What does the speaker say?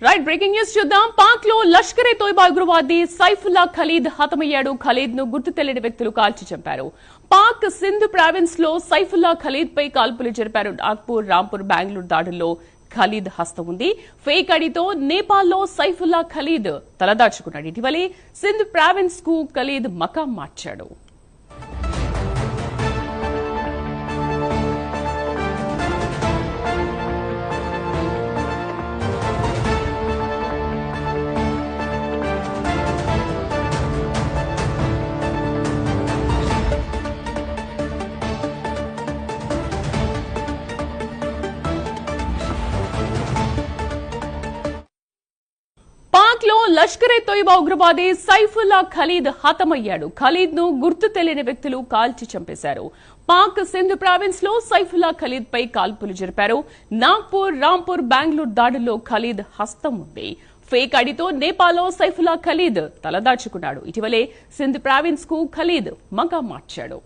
Right breaking news చూద్దాం. పాక్ లో లష్కరే తోయిబా ఉగ్రవాది సైఫుల్లా ఖలీద్ హతమయ్యాడు. ఖలీద్ ను గుర్తు తెలియని వ్యక్తులు కాల్చి చంపారు. పాక్ సింధ్ ప్రావిన్స్ లో సైఫుల్లా ఖలీద్ పై కాల్పులు జరిపారు. నాగ్పూర్, రాంపూర్, బెంగళూరు దాడుల్లో ఖలీద్ హస్తం ఉంది. ఫేక్ ఐడితో నేపాల్లో సైఫుల్లా ఖలీద్ తలదాచుకున్నాడు. ఇటీవలే సింధ్ ప్రావిన్స్ కు ఖలీద్ మకాం మార్చాడు. పాక్ లో లష్కరే తోయిబా ఉగ్రవాది సైఫుల్లా ఖలీద్ హతమయ్యాడు. ఖలీద్ ను గుర్తు తెలియని వ్యక్తులు కాల్చి చంపేశారు. పాక్ సింధ్ ప్రావిన్స్ లో సైఫుల్లా ఖలీద్ పై కాల్పులు జరిపారు. నాగ్పూర్, రాంపూర్, బెంగళూరు దాడుల్లో ఖలీద్ హస్తం ఉంది. ఫేక్ ఐడితో నేపాల్లో సైఫుల్లా ఖలీద్ తలదాచుకున్నాడు. ఇటీవలే సింధ్ ప్రావిన్స్ కు ఖలీద్ మకాం మార్చాడు.